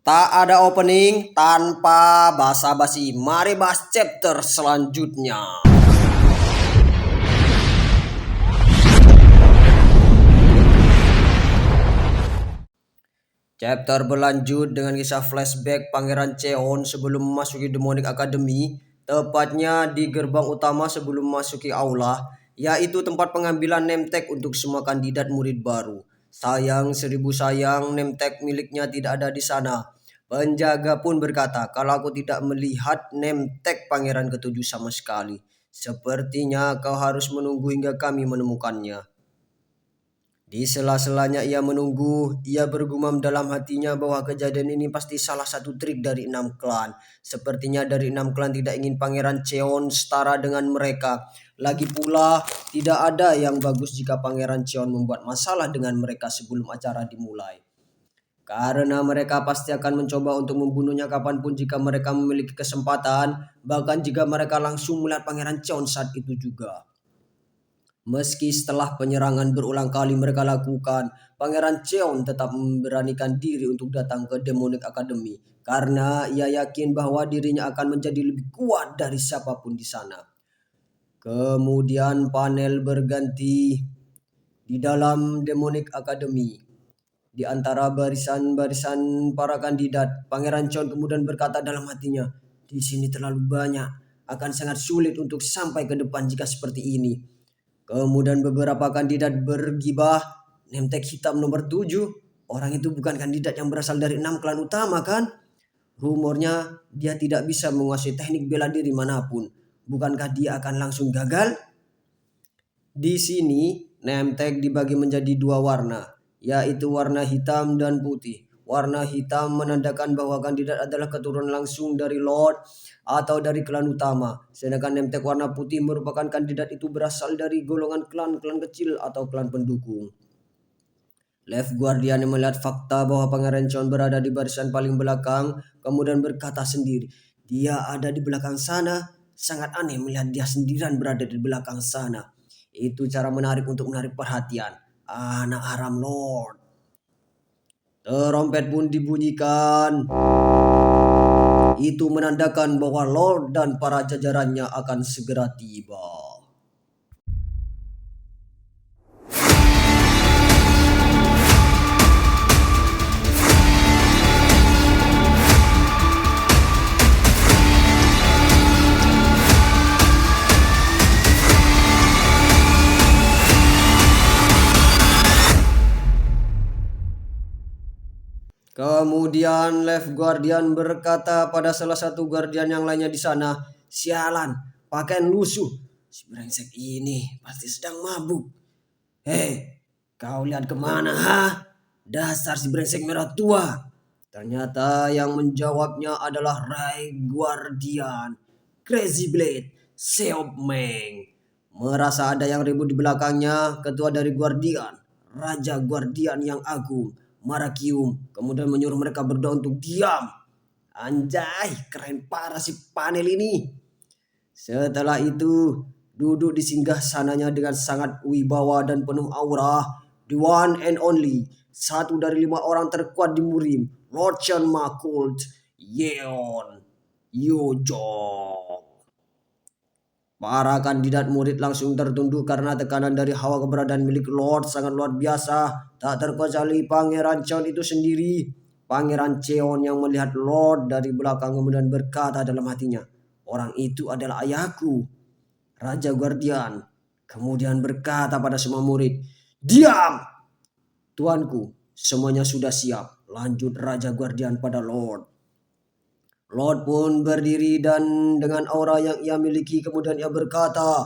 Tak ada opening tanpa basa-basi. Mari bahas chapter selanjutnya. Chapter berlanjut dengan kisah flashback Pangeran Cheon sebelum memasuki Demonic Academy, tepatnya di gerbang utama sebelum memasuki aula, yaitu tempat pengambilan name tag untuk semua kandidat murid baru. Sayang seribu sayang, name tag miliknya tidak ada di sana. Penjaga pun berkata, kalau aku tidak melihat name tag Pangeran Ketujuh sama sekali. Sepertinya kau harus menunggu hingga kami menemukannya. Di sela-selanya ia menunggu, ia bergumam dalam hatinya bahwa kejadian ini pasti salah satu trik dari 6 klan. Sepertinya dari 6 klan tidak ingin Pangeran Cheon setara dengan mereka. Lagi pula, tidak ada yang bagus jika Pangeran Cheon membuat masalah dengan mereka sebelum acara dimulai. Karena mereka pasti akan mencoba untuk membunuhnya kapanpun jika mereka memiliki kesempatan, bahkan jika mereka langsung melihat Pangeran Cheon saat itu juga. Meski setelah penyerangan berulang kali mereka lakukan, Pangeran Cheon tetap memberanikan diri untuk datang ke Demonic Academy karena ia yakin bahwa dirinya akan menjadi lebih kuat dari siapapun di sana. Kemudian panel berganti di dalam Demonic Academy. Di antara barisan-barisan para kandidat, Pangeran Cheon kemudian berkata dalam hatinya, "Di sini terlalu banyak, akan sangat sulit untuk sampai ke depan jika seperti ini." Kemudian beberapa kandidat bergibah, name tag hitam nomor 7. Orang itu bukan kandidat yang berasal dari 6 klan utama kan? Rumornya dia tidak bisa menguasai teknik bela diri manapun. Bukankah dia akan langsung gagal? Di sini name tag dibagi menjadi 2 warna, yaitu warna hitam dan putih. Warna hitam menandakan bahwa kandidat adalah keturunan langsung dari Lord atau dari klan utama. Sedangkan name tag warna putih merupakan kandidat itu berasal dari golongan klan-klan kecil atau klan pendukung. Left Guardian yang melihat fakta bahwa Pangeran Cheon berada di barisan paling belakang, kemudian berkata sendiri, "Dia ada di belakang sana. Sangat aneh melihat dia sendirian berada di belakang sana." Itu cara menarik untuk menarik perhatian. Anak haram Lord. Trompet pun dibunyikan. Itu menandakan bahwa Lord dan para jajarannya akan segera tiba. Kemudian Left Guardian berkata pada salah satu guardian yang lainnya di sana, "Sialan, pakaian lusuh. Si brengsek ini pasti sedang mabuk. Hei, kau lihat kemana ha? Dasar si brengsek merah tua." Ternyata yang menjawabnya adalah Rai Guardian, Crazy Blade, Seop Meng. Merasa ada yang ribut di belakangnya, ketua dari Guardian, Raja Guardian yang agung, Marakium, kemudian menyuruh mereka berdua untuk diam. Anjay, keren parah si panel ini. Setelah itu, duduk di singgah sananya dengan sangat wibawa dan penuh aura, the one and only, satu dari 5 orang terkuat di Murim, Lord Chen Makult, Yeon Yojok. Para kandidat murid langsung tertunduk karena tekanan dari hawa keberadaan milik Lord sangat luar biasa. Tak terkecuali Pangeran Cheon itu sendiri. Pangeran Cheon yang melihat Lord dari belakang kemudian berkata dalam hatinya, "Orang itu adalah ayahku, Raja Guardian." Kemudian berkata pada semua murid, "Diam! Tuanku, semuanya sudah siap." Lanjut Raja Guardian pada Lord. Lord pun berdiri dan dengan aura yang ia miliki kemudian ia berkata,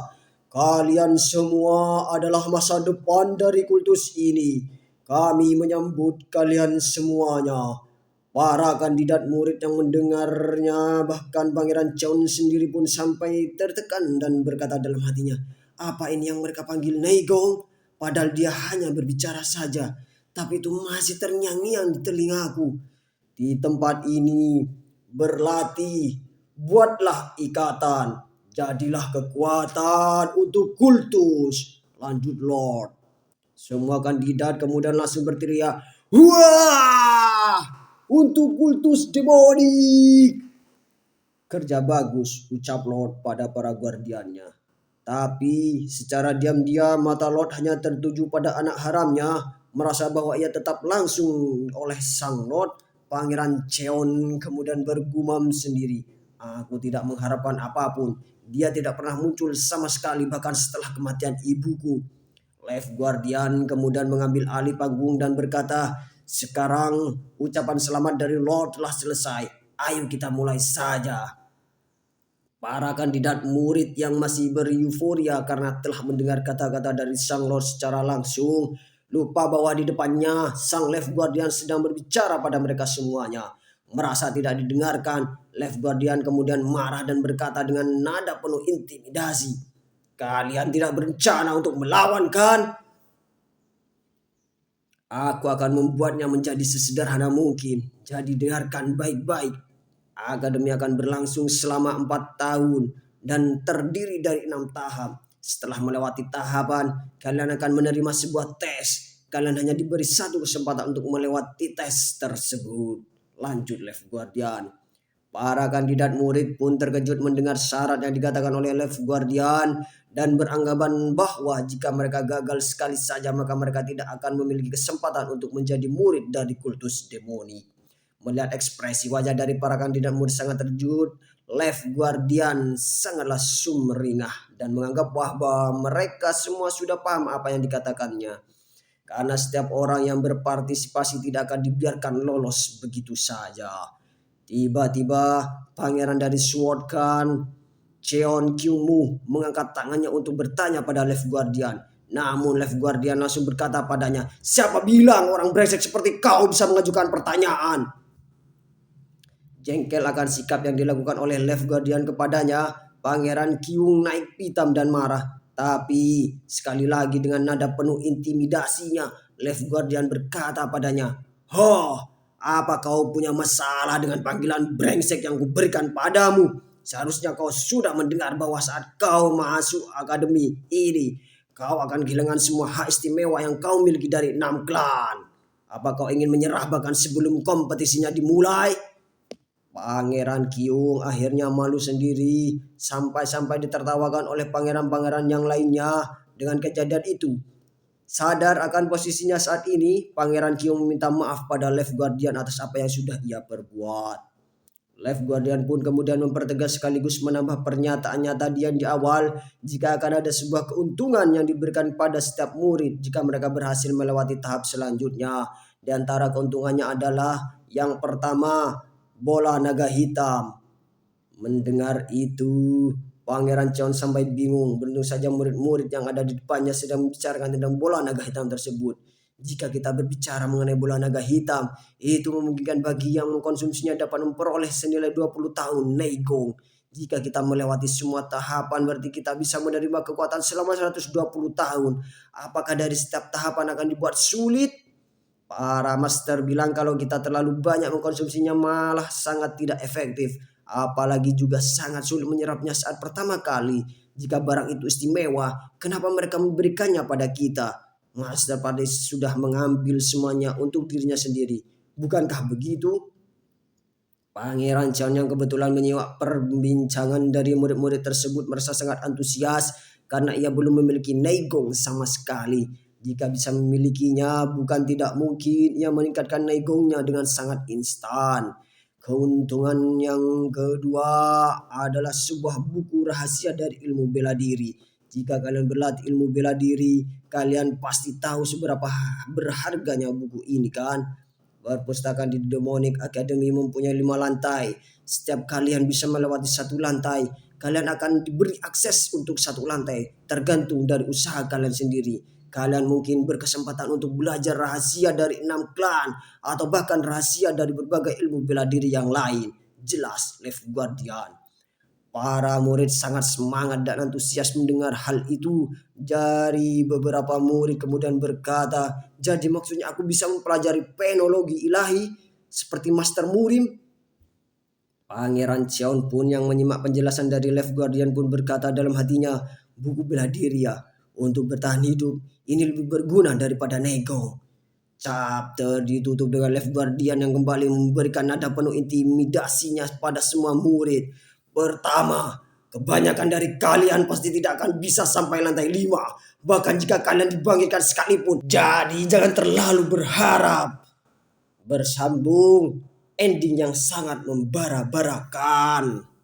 "Kalian semua adalah masa depan dari kultus ini. Kami menyambut kalian semuanya." Para kandidat murid yang mendengarnya, bahkan Pangeran Cheon sendiri pun sampai tertekan dan berkata dalam hatinya, "Apa ini yang mereka panggil Neigong? Padahal dia hanya berbicara saja, tapi itu masih terngiang-ngiang di telingaku. Di tempat ini berlatih, buatlah ikatan, jadilah kekuatan untuk kultus." Lanjut Lord. Semua kandidat kemudian langsung berteriak, "Wah!" untuk kultus demonik. Kerja bagus, ucap Lord pada para guardiannya. Tapi secara diam-diam mata Lord hanya tertuju pada anak haramnya, merasa bahwa ia tetap langsung oleh sang Lord. Pangeran Cheon kemudian bergumam sendiri, aku tidak mengharapkan apapun. Dia tidak pernah muncul sama sekali bahkan setelah kematian ibuku. Life Guardian kemudian mengambil alih panggung dan berkata, sekarang ucapan selamat dari Lord telah selesai. Ayo kita mulai saja. Para kandidat murid yang masih bereuforia karena telah mendengar kata-kata dari Sang Lord secara langsung, lupa bahwa di depannya Sang Left Guardian sedang berbicara pada mereka semuanya. Merasa tidak didengarkan, Left Guardian kemudian marah dan berkata dengan nada penuh intimidasi, kalian tidak berencana untuk melawan kan? Aku akan membuatnya menjadi sesederhana mungkin. Jadi dengarkan baik-baik. Akademi akan berlangsung selama 4 tahun dan terdiri dari 6 tahap. Setelah melewati tahapan, kalian akan menerima sebuah tes. Kalian hanya diberi satu kesempatan untuk melewati tes tersebut. Lanjut Left Guardian. Para kandidat murid pun terkejut mendengar syarat yang dikatakan oleh Left Guardian dan beranggapan bahwa jika mereka gagal sekali saja maka mereka tidak akan memiliki kesempatan untuk menjadi murid dari kultus demoni. Melihat ekspresi wajah dari para kandidat murid sangat terkejut, Left Guardian sangatlah sumringah dan menganggap bahwa mereka semua sudah paham apa yang dikatakannya. Karena setiap orang yang berpartisipasi tidak akan dibiarkan lolos begitu saja. Tiba-tiba pangeran dari Sword Khan, Cheon Kyungmu, mengangkat tangannya untuk bertanya pada Left Guardian. Namun Left Guardian langsung berkata padanya, siapa bilang orang brengsek seperti kau bisa mengajukan pertanyaan? Jengkel akan sikap yang dilakukan oleh Left Guardian kepadanya, Pangeran Kyung naik pitam dan marah. Tapi sekali lagi dengan nada penuh intimidasinya, Left Guardian berkata padanya, apa kau punya masalah dengan panggilan brengsek yang kuberikan padamu? Seharusnya kau sudah mendengar bahwa saat kau masuk akademi ini, kau akan kehilangan semua hak istimewa yang kau miliki dari 6 klan. Apa kau ingin menyerah bahkan sebelum kompetisinya dimulai? Pangeran Kyung akhirnya malu sendiri sampai-sampai ditertawakan oleh pangeran-pangeran yang lainnya dengan kejadian itu. Sadar akan posisinya saat ini, Pangeran Kyung meminta maaf pada Left Guardian atas apa yang sudah ia perbuat. Left Guardian pun kemudian mempertegas sekaligus menambah pernyataannya tadi yang di awal, jika akan ada sebuah keuntungan yang diberikan pada setiap murid jika mereka berhasil melewati tahap selanjutnya. Di antara keuntungannya adalah yang pertama, bola naga hitam. Mendengar itu, Pangeran Cheon sampai bingung. Tentu saja murid-murid yang ada di depannya sedang membicarakan tentang bola naga hitam tersebut. Jika kita berbicara mengenai bola naga hitam, itu memungkinkan bagi yang mengkonsumsinya dapat memperoleh senilai 20 tahun Neigong. Jika kita melewati semua tahapan berarti kita bisa menerima kekuatan selama 120 tahun. Apakah dari setiap tahapan akan dibuat sulit? Para master bilang kalau kita terlalu banyak mengkonsumsinya malah sangat tidak efektif. Apalagi juga sangat sulit menyerapnya saat pertama kali. Jika barang itu istimewa, kenapa mereka memberikannya pada kita? Master Padis sudah mengambil semuanya untuk dirinya sendiri. Bukankah begitu? Pangeran Chan yang kebetulan menyimak perbincangan dari murid-murid tersebut merasa sangat antusias karena ia belum memiliki Neigong sama sekali. Jika bisa memilikinya, bukan tidak mungkin ia meningkatkan Neigongnya dengan sangat instan. Keuntungan yang kedua adalah sebuah buku rahasia dari ilmu bela diri. Jika kalian berlatih ilmu bela diri, kalian pasti tahu seberapa berharganya buku ini kan? Perpustakaan di Demonic Academy mempunyai 5 lantai. Setiap kalian bisa melewati satu lantai, kalian akan diberi akses untuk satu lantai, tergantung dari usaha kalian sendiri. Kalian mungkin berkesempatan untuk belajar rahasia dari 6 klan atau bahkan rahasia dari berbagai ilmu bela diri yang lain. Jelas Left Guardian. Para murid sangat semangat dan antusias mendengar hal itu. Dari beberapa murid kemudian berkata, jadi maksudnya aku bisa mempelajari penologi ilahi seperti Master Murim? Pangeran Cheon pun yang menyimak penjelasan dari Left Guardian pun berkata dalam hatinya, buku bela diri ya, untuk bertahan hidup ini lebih berguna daripada Neigong. Chapter ditutup dengan Left Guardian yang kembali memberikan nada penuh intimidasinya pada semua murid. Pertama, kebanyakan dari kalian pasti tidak akan bisa sampai lantai 5. Bahkan jika kalian dibangkitkan sekalipun. Jadi jangan terlalu berharap. Bersambung ending yang sangat membara-barakan.